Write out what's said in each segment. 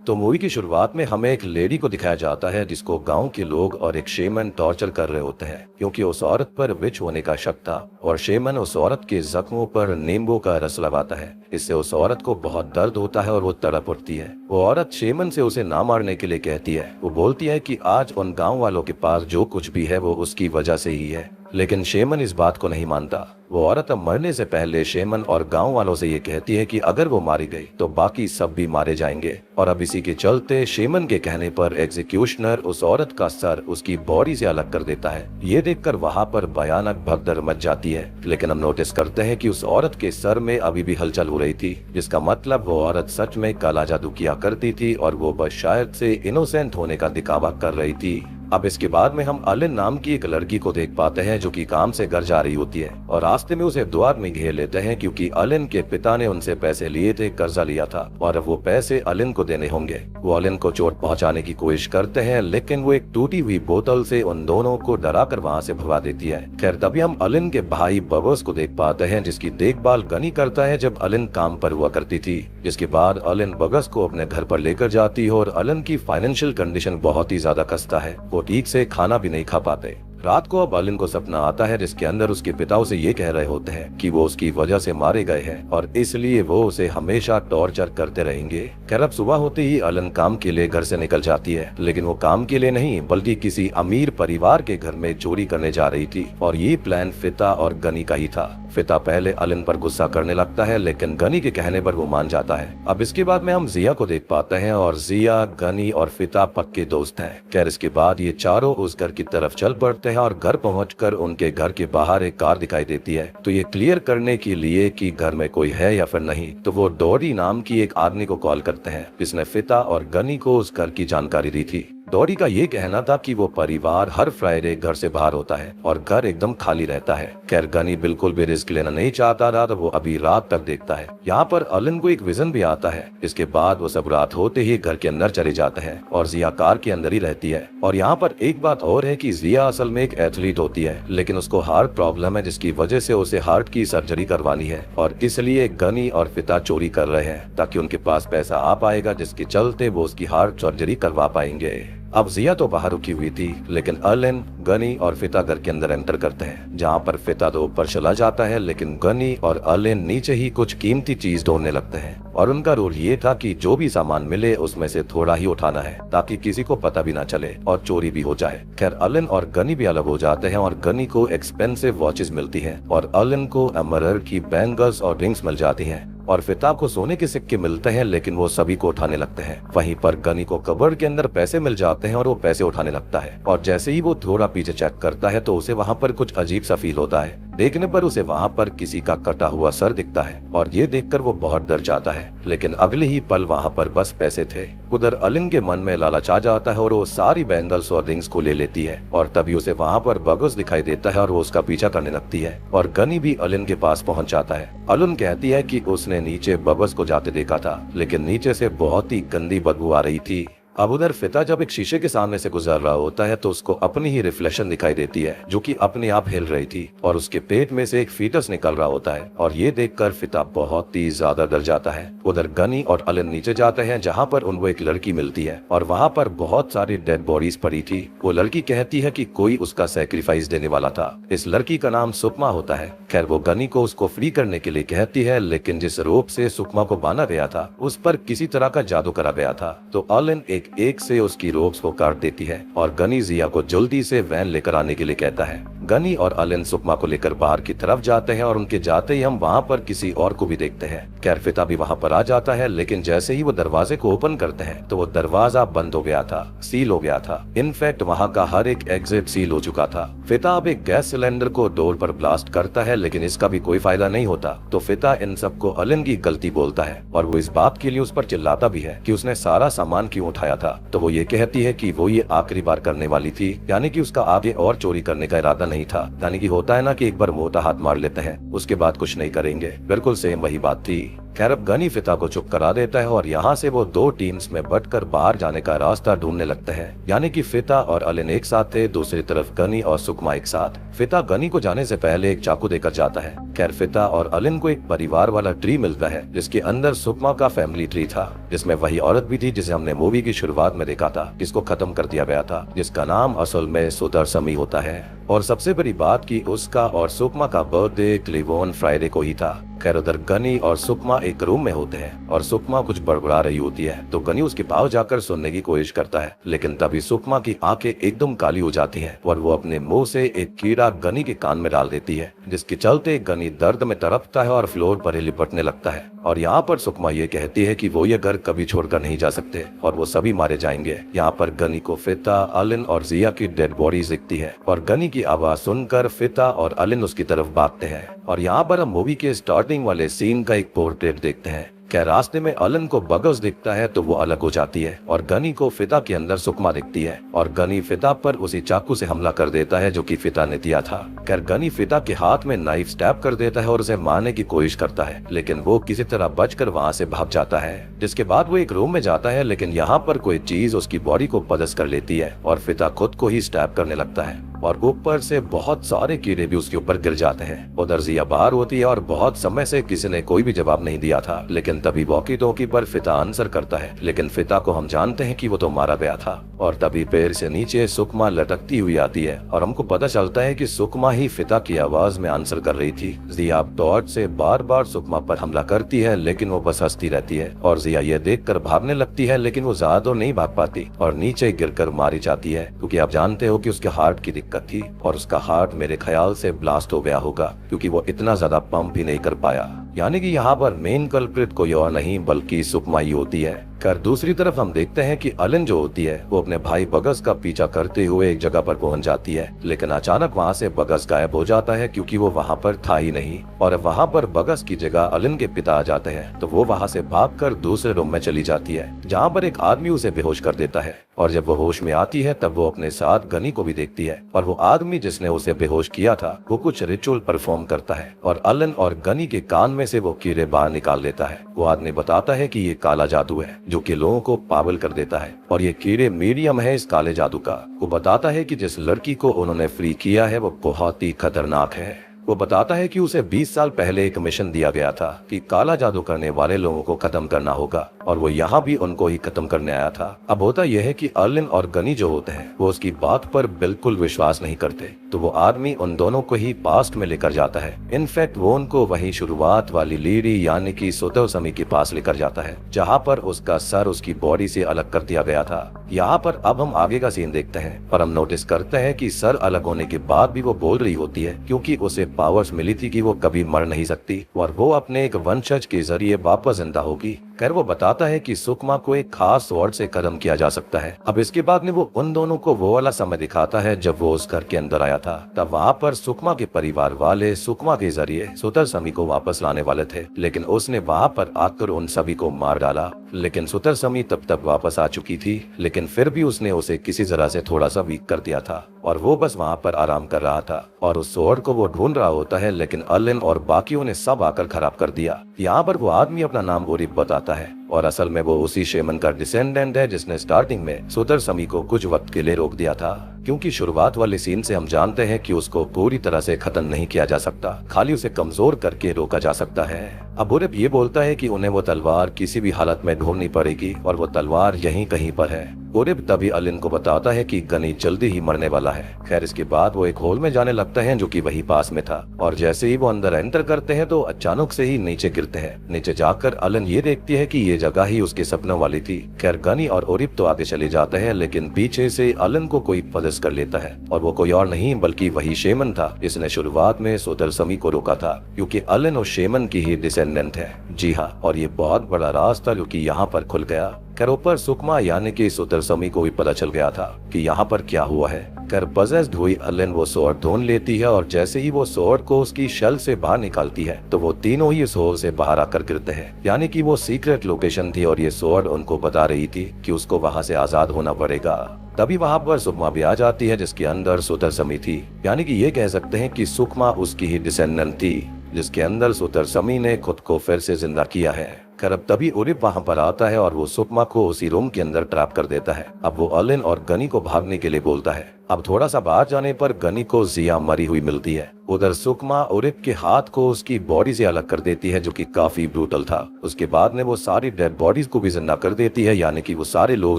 तो मूवी की शुरुआत में हमें एक लेडी को दिखाया जाता है जिसको गांव के लोग और एक शेमन टॉर्चर कर रहे होते हैं क्योंकि उस औरत पर विच होने का शक था और शेमन उस औरत के जख्मों पर नींबू का रस लगाता है। इससे उस औरत को बहुत दर्द होता है और वो तड़प उठती है। वो औरत शेमन से उसे ना मारने के लिए कहती है। वो बोलती है कि आज उन गाँव वालों के पास जो कुछ भी है वो उसकी वजह से ही है, लेकिन शेमन इस बात को नहीं मानता। वो औरत अब मरने से पहले शेमन और गांव वालों से ये कहती है कि अगर वो मारी गई तो बाकी सब भी मारे जाएंगे। और अब इसी के चलते शेमन के कहने पर एग्जीक्यूशनर उस औरत का सर उसकी बॉडी से अलग कर देता है। ये देखकर वहाँ पर भयानक भगदड़ मच जाती है, लेकिन हम नोटिस करते हैं कि उस औरत के सर में अभी भी हलचल हो रही थी, जिसका मतलब वो औरत सच में काला जादू किया करती थी और वो बस शायद से इनोसेंट होने का दिखावा कर रही थी। अब इसके बाद में हम अलिन नाम की एक लड़की को देख पाते हैं जो कि काम से घर जा रही होती है और रास्ते में उसे दो आदमी घेर लेते हैं क्योंकि अलिन के पिता ने उनसे पैसे लिए थे, कर्जा लिया था और अब वो पैसे अलिन को देने होंगे। वो अलिन को चोट पहुंचाने की कोशिश करते हैं, लेकिन वो एक टूटी हुई बोतल से उन दोनों को डरा कर वहाँ से भगा देती है। खैर तभी हम अलिन के भाई बबस को देख पाते हैं जिसकी देखभाल गनी करता है जब अलिन काम पर हुआ करती थी। जिसके बाद अलिन बगस को अपने घर पर लेकर जाती है और अलिन की फाइनेंशियल कंडीशन बहुत ही ज्यादा खस्ता है। वो ठीक से खाना भी नहीं खा पाते। रात को अब अलिन को सपना आता है जिसके अंदर उसके पिता उसे ये कह रहे होते हैं कि वो उसकी वजह से मारे गए हैं और इसलिए वो उसे हमेशा टॉर्चर करते रहेंगे। खैर अब सुबह होते ही अलिन काम के लिए घर से निकल जाती है, लेकिन वो काम के लिए नहीं बल्कि किसी अमीर परिवार के घर में चोरी करने जा रही थी और ये प्लान फिता और गनी का ही था। फिता पहले अलिन पर गुस्सा करने लगता है, लेकिन गनी के कहने पर वो मान जाता है। अब इसके बाद में हम जिया को देख पाते हैं और जिया, गनी और फिता पक्के दोस्त हैं। खैर इसके बाद ये चारों उस घर की तरफ चल पड़ते हैं और घर पहुंचकर उनके घर के बाहर एक कार दिखाई देती है। तो ये क्लियर करने के लिए कि घर में कोई है या फिर नहीं, तो वो डोरी नाम की एक आदमी को कॉल करते हैं जिसने फिता और गनी को उस घर की जानकारी दी थी। डोरी का ये कहना था कि वो परिवार हर फ्राइडे घर से बाहर होता है और घर एकदम खाली रहता है। खैर गनी बिल्कुल भी रिस्क लेना नहीं चाहता था, तो वो अभी रात तक देखता है। यहाँ पर अलिन को एक विजन भी आता है। इसके बाद वो सब रात होते ही घर के अंदर चले जाते हैं और जिया कार के अंदर ही रहती है। और यहाँ पर एक बात और है कि जिया असल में एक एथलीट होती है, लेकिन उसको हार्ट प्रॉब्लम है जिसकी वजह से उसे हार्ट की सर्जरी करवानी है और इसलिए गनी और फिता चोरी कर रहे हैं ताकि उनके पास पैसा आ पाएगा जिसके चलते वो उसकी हार्ट सर्जरी करवा पाएंगे। अब जिया तो बाहर रुकी हुई थी, लेकिन अलिन, गनी और फिता घर के अंदर एंटर करते हैं, जहाँ पर फिता तो ऊपर चला जाता है लेकिन गनी और अलिन नीचे ही कुछ कीमती चीज ढूंढने लगते हैं और उनका रूल ये था कि जो भी सामान मिले उसमें से थोड़ा ही उठाना है ताकि किसी को पता भी ना चले और चोरी भी हो जाए। खैर अलिन और गनी भी अलग हो जाते हैं और गनी को एक्सपेंसिव वॉचेस मिलती है और अलिन को एमरल्ड की बैंगल्स और रिंग्स मिल जाती हैं और फिता को सोने के सिक्के मिलते हैं, लेकिन वो सभी को उठाने लगते हैं। वहीं पर गनी को कबर्ड के अंदर पैसे मिल जाते हैं और वो पैसे उठाने लगता है और जैसे ही वो थोड़ा पीछे चेक करता है तो उसे वहाँ पर कुछ अजीब सा फील होता है। देखने पर उसे वहाँ पर किसी का कटा हुआ सर दिखता है और ये देखकर वो बहुत डर जाता है, लेकिन अगले ही पल वहाँ पर बस पैसे थे। उधर अलिन के मन में लालच आ जाता है और वो सारी बैंगल्स और रिंग्स को ले लेती है और तभी उसे वहाँ पर बगस दिखाई देता है और वो उसका पीछा करने लगती है और गनी भी अलिन के पास पहुँच जाता है। अलिन कहती है कि उसने नीचे बबस को जाते देखा था, लेकिन नीचे से बहुत ही गंदी बदबू आ रही थी। अब उधर फिता जब एक शीशे के सामने से गुजर रहा होता है तो उसको अपनी ही रिफ्लेक्शन दिखाई देती है जो कि अपने आप हिल रही थी और उसके पेट में से एक फीटस निकल रहा होता है और ये देखकर फिता बहुत ही ज्यादा डर जाता है। उधर गनी और अलिन नीचे जाते हैं जहाँ पर उनको एक लड़की मिलती है और वहाँ पर बहुत सारी डेड बॉडीज पड़ी थी। वो लड़की कहती है कि कोई उसका सैक्रिफाइस देने वाला था। इस लड़की का नाम सुकमा होता है। खैर वो गनी को उसको फ्री करने के लिए कहती है, लेकिन जिस रोप से सुकमा को बांधा गया था उस पर किसी तरह का जादू करा गया था। तो अलिन एक से उसकी रोप्स को काट देती है और गनी जिया को जल्दी से वैन लेकर आने के लिए कहता है। गनी और अलिन सुकमा को लेकर बाहर की तरफ जाते हैं और उनके जाते ही हम वहाँ पर किसी और को भी देखते हैं। खैर फिता भी वहाँ पर आ जाता है, लेकिन जैसे ही वो दरवाजे को ओपन करते हैं तो वो दरवाजा बंद हो गया था, सील हो गया था। इनफैक्ट वहाँ का हर एक एग्जिट सील हो चुका था। फिता अब एक गैस सिलेंडर को डोर पर ब्लास्ट करता है, लेकिन इसका भी कोई फायदा नहीं होता। तो फिता इन सबको अलिन की गलती बोलता है और वो इस बात के लिए उस पर चिल्लाता भी है कि उसने सारा सामान क्यों उठाया था। तो वो ये कहती है कि वो ये आखिरी बार करने वाली थी, यानी कि उसका आगे और चोरी करने का इरादा नहीं था। यानी कि होता है ना कि एक बार मोटा हाथ मार लेते हैं उसके बाद कुछ नहीं करेंगे, बिल्कुल सेम वही बात थी। खैर अब गनी फिता को चुप करा देता है और यहाँ से वो दो टीम्स में बंटकर बाहर जाने का रास्ता ढूंढने लगते हैं। यानी कि फिता और अलिन एक साथ थे, दूसरी तरफ गनी और सुकमा एक साथ। फिता गनी को जाने से पहले एक चाकू देकर जाता है। खैर फिता और अलिन को एक परिवार वाला ट्री मिलता है जिसके अंदर सुकमा का फैमिली ट्री था, जिसमें वही औरत भी थी जिसे हमने मूवी की शुरुआत में देखा था, जिसको खत्म कर दिया गया था, जिसका नाम असल में सुदर्शमी होता है। और सबसे बड़ी बात कि उसका और सुकमा का बर्थडे क्लीवोन फ्राइडे को ही था। खैर उधर गनी और सुकमा एक रूम में होते हैं और सुकमा कुछ बड़बड़ा रही होती है तो गनी उसके पास जाकर सुनने की कोशिश करता है, लेकिन तभी सुकमा की आंखें एकदम काली हो जाती हैं और वो अपने मुंह से एक कीड़ा गनी के कान में डाल देती है, जिसके चलते गनी दर्द में तड़पता है और फ्लोर पर ही लिपटने लगता है। और यहाँ पर सुकमा ये कहती है कि वो ये घर कभी छोड़कर नहीं जा सकते और वो सभी मारे जाएंगे। यहाँ पर गनी को फिता, अलिन और जिया की डेड बॉडीज दिखती है और गनी की आवाज सुनकर फिता और अलिन उसकी तरफ भागते हैं। और यहाँ पर हम मूवी के स्टार्टिंग वाले सीन का एक पोर्ट्रेट देखते हैं। क्या रास्ते में अलिन को बगस दिखता है तो वो अलग हो जाती है और गनी को फिता के अंदर सुकमा दिखती है और गनी फिता पर उसी चाकू से हमला कर देता है जो कि फिता ने दिया था। खैर गनी फिता के हाथ में नाइफ स्टैब कर देता है और उसे मारने की कोशिश करता है, लेकिन वो किसी तरह बचकर वहाँ से भाग जाता है। जिसके बाद वो एक रूम में जाता है, लेकिन यहाँ पर कोई चीज उसकी बॉडी को पदस कर लेती है और फिता खुद को ही स्टैब करने लगता है और ऊपर से बहुत सारे कीड़े भी उसके ऊपर गिर जाते हैं। उधर जिया बाहर होती है और बहुत समय से किसी ने कोई भी जवाब नहीं दिया था, लेकिन तभी वॉकी टॉकी पर फिता आंसर करता है, लेकिन फिता को हम जानते हैं कि वो तो मारा गया था। और तभी पैर से नीचे सुकमा लटकती हुई आती है और हमको पता चलता है कि सुकमा ही फिता की आवाज में आंसर कर रही थी। जिया टॉर्च से बार बार सुकमा पर हमला करती है, लेकिन वो बस हंसती रहती है और जिया ये देखकर भागने लगती है, लेकिन वो ज्यादा नहीं भाग पाती और नीचे गिरकर मारी जाती है, क्योंकि आप जानते हो कि उसके हार्ट की दिक्कत थी और उसका हार्ट मेरे ख्याल से ब्लास्ट हो गया होगा, क्योंकि वो इतना ज्यादा पंप ही नहीं कर पाया। यानी कि यहाँ पर मेन कल्प्रिट कोई और नहीं बल्कि सुकमा ही होती है। कर दूसरी तरफ हम देखते हैं कि अलिन जो होती है वो अपने भाई बगस का पीछा करते हुए एक जगह पर पहुंच जाती है, लेकिन अचानक वहां से बगस गायब हो जाता है क्योंकि वो वहां पर था ही नहीं। और वहां पर बगस की जगह अलिन के पिता आ जाते हैं तो वो वहां से भागकर दूसरे रूम में चली जाती है, जहां पर एक आदमी उसे बेहोश कर देता है। और जब वो होश में आती है तब वो अपने साथ गनी को भी देखती है और वो आदमी जिसने उसे बेहोश किया था वो कुछ रिचुअल परफॉर्म करता है और अलिन और गनी के कान में से वो कीड़े बाहर निकाल देता है। वो आदमी बताता है कि ये काला जादू है जो कि लोगों को पागल कर देता है और ये कीड़े मीडियम है इस काले जादू का। वो बताता है कि जिस लड़की को उन्होंने फ्री किया है वो बहुत ही खतरनाक है। वो बताता है कि उसे 20 साल पहले एक मिशन दिया गया था कि काला जादू करने वाले लोगों को खत्म करना होगा और वो यहाँ भी उनको ही खत्म करने आया था। अब होता यह है कि अलिन और गनी जो होते हैं वो उसकी बात पर बिल्कुल विश्वास नहीं करते, तो वो आदमी उन दोनों को ही पास्ट में लेकर जाता है। इनफैक्ट वो उनको वही शुरुआत वाली लीडी यानी कि सुदर्शमी के पास लेकर जाता है, जहाँ पर उसका सर उसकी बॉडी से अलग कर दिया गया था। यहाँ पर अब हम आगे का सीन देखते हैं और हम नोटिस करते हैं कि सर अलग होने के बाद भी वो बोल रही होती है, क्योंकि उसे पावर्स मिली थी कि वो कभी मर नहीं सकती और वो अपने एक वंशज के जरिए वापस जिंदा होगी। खैर वो बताता है कि सुकमा को एक खास स्वॉर्ड से खत्म किया जा सकता है। अब इसके बाद में वो उन दोनों को वो वाला समय दिखाता है जब वो उस घर के अंदर आया था। तब वहाँ पर सुकमा के परिवार वाले सुकमा के जरिए सुदर्शमी को वापस लाने वाले थे, लेकिन उसने वहाँ पर आकर उन सभी को मार डाला। लेकिन सुदर्शमी तब तक वापस आ चुकी थी, लेकिन फिर भी उसने उसे किसी तरह से थोड़ा सा वीक कर दिया था और वो बस वहाँ पर आराम कर रहा था और उस स्वॉर्ड को वो ढूंढ रहा होता है, लेकिन अलिन और बाकियों ने सब आकर खराब कर दिया। यहाँ पर वो आदमी अपना नाम ओरिब बताता है और असल में वो उसी शेमन का डिसेंडेंट है जिसने स्टार्टिंग में सुदर्शमी को कुछ वक्त के लिए रोक दिया था, क्योंकि शुरुआत वाले सीन से हम जानते हैं कि उसको पूरी तरह से खत्म नहीं किया जा सकता, खाली उसे कमजोर करके रोका जा सकता है। अब ओरिब ये बोलता है कि उन्हें वो तलवार किसी भी हालत में ढूंढनी पड़ेगी और वो तलवार यहीं कहीं पर है। ओरिब तभी अलिन को बताता है कि गनी जल्दी ही मरने वाला है। खैर इसके बाद वो एक होल में जाने लगता है जो कि वही पास में था और जैसे ही वो अंदर एंटर करते हैं तो अचानक से ही नीचे गिरते हैं। नीचे जाकर अलिन ये देखती है कि ये जगह ही उसके सपनों वाली थी। खैर गनी और ओरिब तो आगे चले जाते हैं, लेकिन पीछे से अलिन को कोई पदस कर लेता है और वो कोई और नहीं बल्कि वही शेमन था जिसने शुरुआत में सुदर्शमी को रोका था, क्योंकि अलिन और शेमन की ही डिसेंडेंट है। जी हाँ, और ये बहुत बड़ा राज था जो कि यहाँ पर खुल गया। खैर ऊपर सुकमा यानी कि सुदर्शमी को भी पता चल गया था कि यहाँ पर क्या हुआ है। खैर पजेस्ड हुई अलिन वो स्वॉर्ड ढूंढ लेती है और जैसे ही वो स्वॉर्ड को उसकी शेल से बाहर निकालती है तो वो तीनों ही इस होल से बाहर आकर गिरते हैं, यानी कि वो सीक्रेट लोकेशन थी और ये स्वॉर्ड उनको बता रही थी कि उसको वहाँ से आजाद होना पड़ेगा। तभी वहाँ पर सुकमा भी आ जाती है जिसके अंदर सुदर्शमी थी, यानी कि ये कह सकते हैं कि सुकमा उसकी ही डिसेंडेंट थी। जिसके अंदर सुतरसमी ने खुद को फिर से जिंदा किया है। अब तभी उरिप वहां पर आता है और वो सुकमा को उसी रूम के अंदर ट्रैप कर देता है। अब वो अलिन और गनी को भागने के लिए बोलता है। अब थोड़ा सा बाहर जाने पर गनी को जिया मरी हुई मिलती है। उधर सुकमा उरिप के हाथ को उसकी बॉडी से अलग कर देती है, जो कि काफी ब्रूटल था। उसके बाद में वो सारी डेड बॉडीज को भी जिंदा कर देती है, यानी कि वो सारे लोग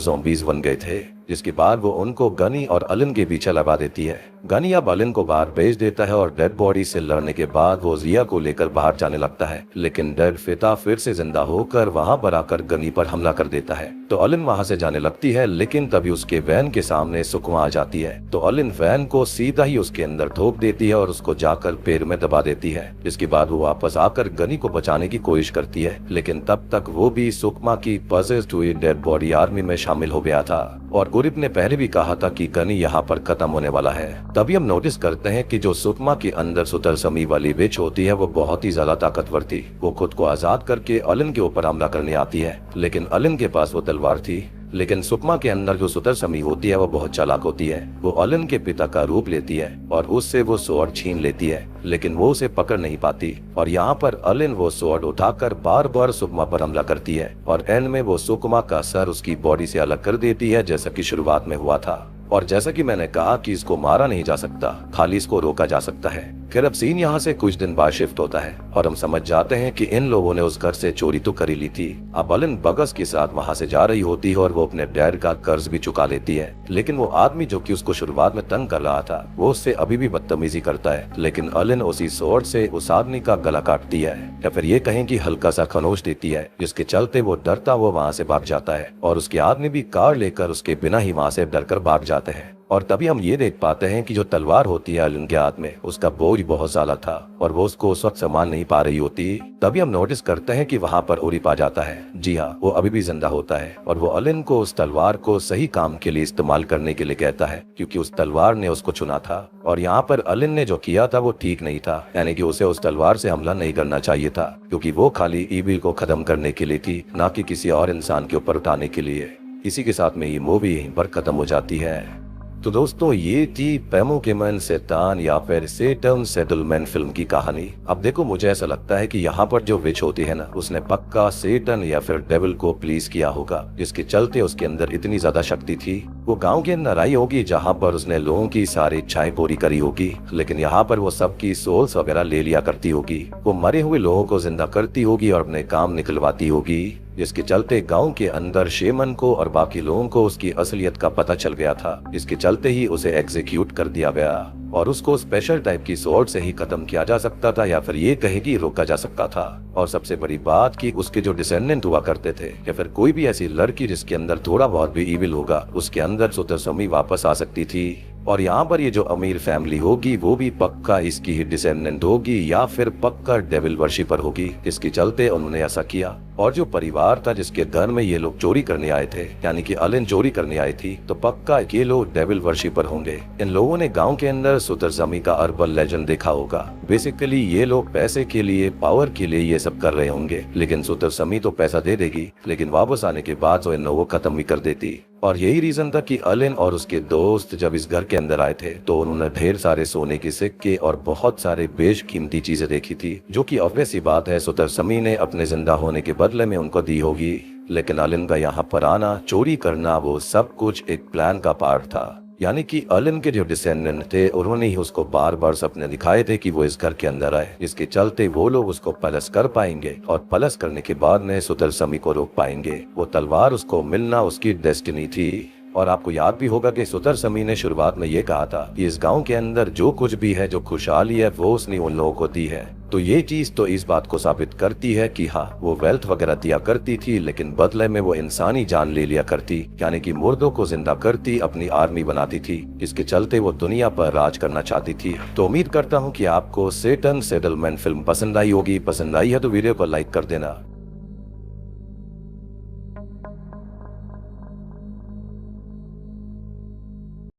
ज़ॉम्बीज बन गए थे। जिसके बाद वो उनको गनी और अलिन के पीछे लगा देती है। गनी अब अलिन को बाहर भेज देता है और डेड बॉडी से लड़ने के बाद वो जिया को लेकर बाहर जाने लगता है, लेकिन डेड फिता फिर से जिंदा होकर वहां पर आकर गनी पर हमला कर देता है। तो अलिन वहां से जाने लगती है, लेकिन तभी उसके वैन के सामने सुकमा आ जाती है। तो अलिन वैन को सीधा ही उसके अंदर ठोक देती है और उसको जाकर पैर में दबा देती है। जिसके बाद वो वापस आकर गनी को बचाने की कोशिश करती है, लेकिन तब तक वो भी सुकमा की पजेस्ड हुई डेड बॉडी आर्मी में शामिल हो गया था। और उरिप ने पहले भी कहा था कि गनी यहाँ पर खत्म होने वाला है। तभी हम नोटिस करते हैं कि जो सुकमा के अंदर सुतरसमी वाली विच होती है वो बहुत ही ज्यादा ताकतवर थी। वो खुद को आजाद करके अलिन के ऊपर हमला करने आती है, लेकिन अलिन के पास वो तलवार थी। लेकिन सुकमा के अंदर जो सुतरसमी होती है वो बहुत चालाक होती है। वो अलिन के पिता का रूप लेती है और उससे वो स्वॉर्ड छीन लेती है, लेकिन वो उसे पकड़ नहीं पाती। और यहाँ पर अलिन वो स्वॉर्ड उठाकर बार बार सुकमा पर हमला करती है और एंड में वो सुकमा का सर उसकी बॉडी से अलग कर देती है, जैसा कि शुरुआत में हुआ था। और जैसा कि मैंने कहा कि इसको मारा नहीं जा सकता, खाली इसको रोका जा सकता है। फिर अब सीन यहाँ से कुछ दिन बाद शिफ्ट होता है और हम समझ जाते हैं कि इन लोगों ने उस घर से चोरी तो कर ही ली थी। अब अलिन बगस के साथ वहाँ से जा रही होती है और वो अपने डैड का कर्ज भी चुका लेती है। लेकिन वो आदमी जो कि उसको शुरुआत में तंग कर रहा था, वो उससे अभी भी बदतमीजी करता है। लेकिन अलिन उसी स्वॉर्ड से उस आदमी का गला काटती है, या फिर ये कहें कि हल्का सा खनोश देती है, जिसके चलते वो डरता वो वहाँ से भाग जाता है और उसके आदमी भी कार लेकर उसके बिना ही वहाँ से डरकर भाग जाते हैं। और तभी हम ये देख पाते हैं कि जो तलवार होती है अलिन के हाथ में, उसका बोझ बहुत ज्यादा था और वो उसको उस वक्त संभाल नहीं पा रही होती। तभी हम नोटिस करते हैं कि वहाँ पर उरिप आ जाता है। जी हाँ, वो अभी भी जिंदा होता है और वो अलिन को उस तलवार को सही काम के लिए इस्तेमाल करने के लिए कहता है, क्योंकि उस तलवार ने उसको चुना था। और यहाँ पर अलिन ने जो किया था वो ठीक नहीं था, यानी कि उसे उस तलवार से हमला नहीं करना चाहिए था, क्योंकि वो खाली ईविल को खत्म करने के लिए थी, ना कि किसी और इंसान के ऊपर उठाने के लिए। इसी के साथ में ये मूवी यहीं पर खत्म हो जाती है। तो दोस्तों, ये थी पेमुकेमन शैतान या फिर सेटन सेटलमेंट फिल्म की कहानी। अब देखो, मुझे ऐसा लगता है कि यहाँ पर जो विच होती है ना, उसने पक्का सेटन या फिर डेविल को प्लीज किया होगा, जिसके चलते उसके अंदर इतनी ज्यादा शक्ति थी। वो गांव के अंदर आई होगी जहाँ पर उसने लोगों की सारी इच्छाएं पूरी करी होगी, लेकिन यहाँ पर वो सबकी सोल्स वगैरह ले लिया करती होगी। वो मरे हुए लोगों को जिंदा करती होगी और अपने काम निकलवाती होगी, जिसके चलते गांव के अंदर शेमन को और बाकी लोगों को उसकी असलियत का पता चल गया था। इसके चलते ही उसे एग्जीक्यूट कर दिया गया और उसको स्पेशल टाइप की स्वॉर्ड से ही खत्म किया जा सकता था, या फिर ये कहे कि रोका जा सकता था। और सबसे बड़ी बात कि उसके जो डिसेंडेंट हुआ करते थे, या फिर कोई भी ऐसी लड़की जिसके अंदर थोड़ा बहुत भी इविल होगा, उसके अंदर सुतरसमी वापस आ सकती थी। और यहाँ पर ये जो अमीर फैमिली होगी वो भी पक्का इसकी ही डिसेंडेंट होगी या फिर पक्का डेविल वर्शिपर होगी, इसके चलते उन्होंने ऐसा किया। और जो परिवार था जिसके घर में ये लोग चोरी करने आए थे, यानी कि अलिन चोरी करने आई थी, तो पक्का ये लोग डेविल वर्शिपर होंगे। इन लोगों ने गांव के अंदर सुतरसमी का अर्बन लेजेंड देखा होगा। बेसिकली ये लोग पैसे के लिए, पावर के लिए ये सब कर रहे होंगे, लेकिन सुतरसमी तो पैसा दे देगी, लेकिन वापस आने के बाद तो इन लोगों को खत्म भी कर देती। और यही रीजन था कि अलिन और उसके दोस्त जब इस घर के अंदर आए थे तो उन्होंने ढेर सारे सोने के सिक्के और बहुत सारे बेशकीमती चीजें देखी थी, जो कि ऑब्वियस सी बात है सुतरसमी ने अपने जिंदा होने के बदले में उनको दी होगी। लेकिन अलिन का यहाँ पर आना, चोरी करना, वो सब कुछ एक प्लान का पार्ट था। यानी कि अलिन के जो डिसेंडेंट थे उन्होंने ही उसको बार बार सपने दिखाए थे कि वो इस घर के अंदर आए, इसके चलते वो लोग उसको पलस कर पाएंगे और पलस करने के बाद में सुतरसमी को रोक पाएंगे। वो तलवार उसको मिलना उसकी डेस्टिनी थी। और आपको याद भी होगा कि सुतरसमी ने शुरुआत में ये कहा था कि इस गांव के अंदर जो कुछ भी है, जो खुशहाली है, वो उसने उन लोगों को दी है। तो ये चीज तो इस बात को साबित करती है कि हाँ, वो वेल्थ वगैरह दिया करती थी, लेकिन बदले में वो इंसानी जान ले लिया करती, यानी कि मुर्दों को जिंदा करती, अपनी आर्मी बनाती थी। इसके चलते वो दुनिया पर राज करना चाहती थी। तो उम्मीद करता हूँ कि आपको सेटन सेटलमेंट फिल्म पसंद आई होगी। पसंद आई है तो वीडियो को लाइक कर देना।